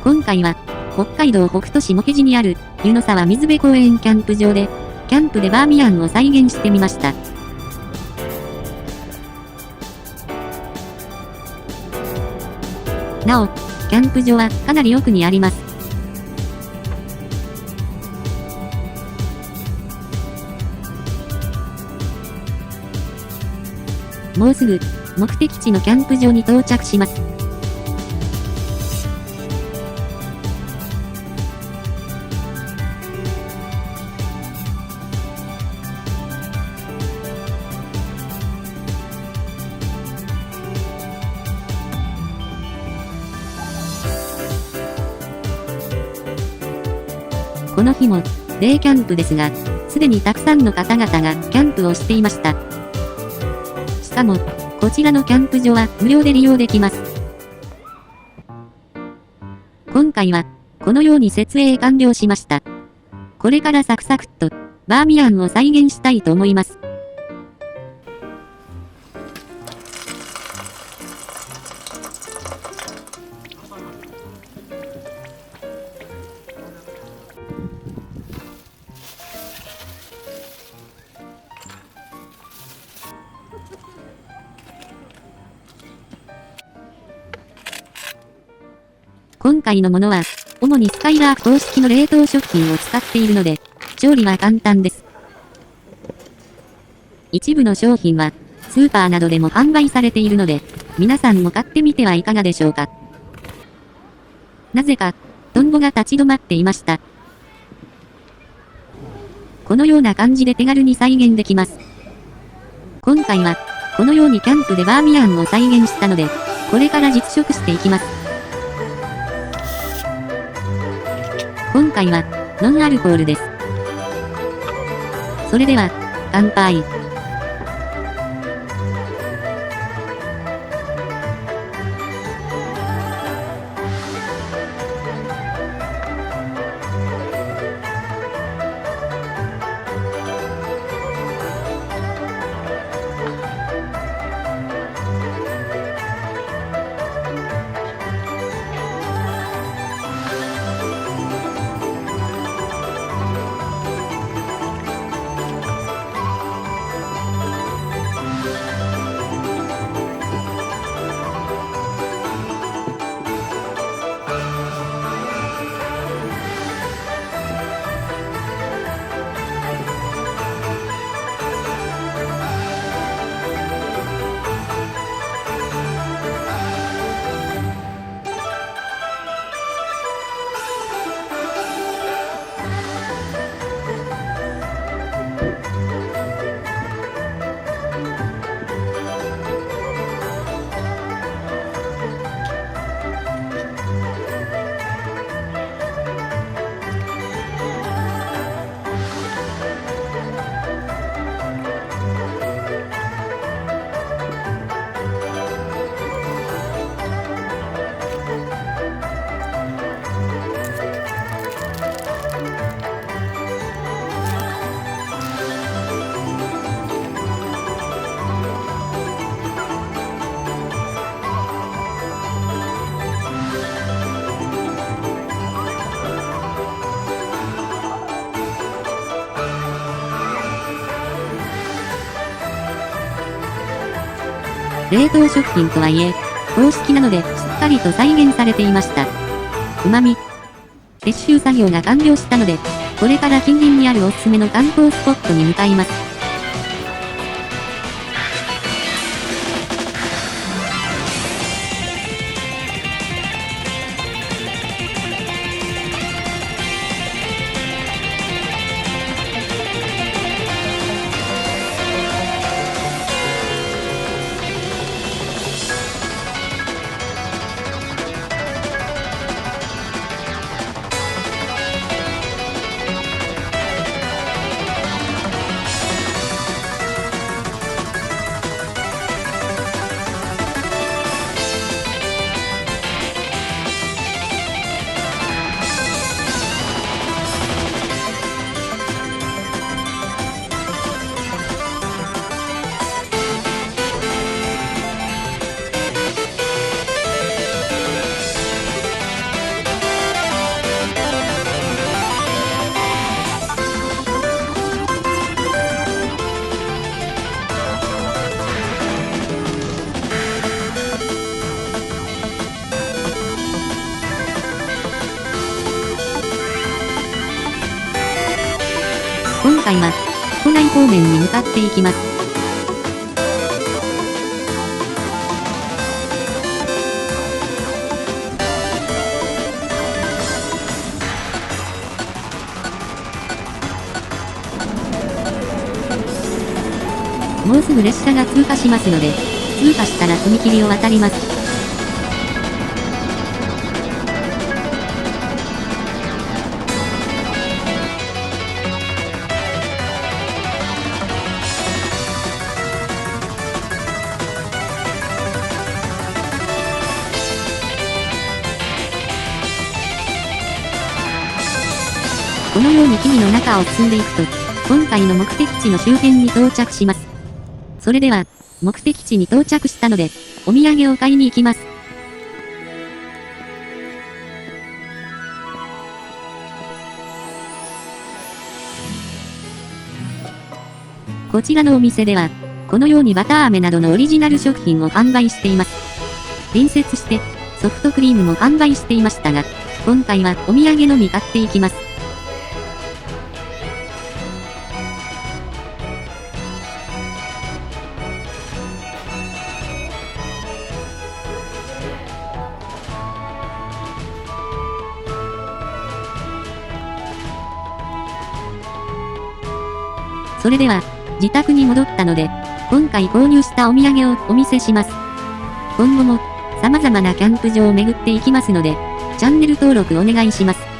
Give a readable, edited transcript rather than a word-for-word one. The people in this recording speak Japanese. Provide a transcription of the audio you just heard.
今回は、北海道北斗市茂木にある、湯の沢水辺公園キャンプ場で、キャンプでバーミヤンを再現してみました。なお、キャンプ場はかなり奥にあります。もうすぐ、目的地のキャンプ場に到着します。この日も、デイキャンプですが、すでにたくさんの方々がキャンプをしていました。しかも、こちらのキャンプ場は無料で利用できます。今回は、このように設営完了しました。これからサクサクっと、バーミヤンを再現したいと思います。今回のものは、主にスカイラー公式の冷凍食品を使っているので、調理は簡単です。一部の商品は、スーパーなどでも販売されているので、皆さんも買ってみてはいかがでしょうか。なぜか、トンボが立ち止まっていました。このような感じで手軽に再現できます。今回は、このようにキャンプでバーミヤンを再現したので、これから実食していきます。今回は、ノンアルコールです。それでは、乾杯。冷凍食品とはいえ、公式なのでしっかりと再現されていました。旨味。撤収作業が完了したので、これから近隣にあるおすすめの観光スポットに向かいます。回は、都内方面に向かっていきます。もうすぐ列車が通過しますので、通過したら踏切を渡ります。このように木々の中を進んでいくと、今回の目的地の周辺に到着します。それでは、目的地に到着したので、お土産を買いに行きます。こちらのお店では、このようにバター飴などのオリジナル食品を販売しています。隣接して、ソフトクリームも販売していましたが、今回はお土産のみ買っていきます。それでは、自宅に戻ったので、今回購入したお土産をお見せします。今後も、様々なキャンプ場を巡っていきますので、チャンネル登録お願いします。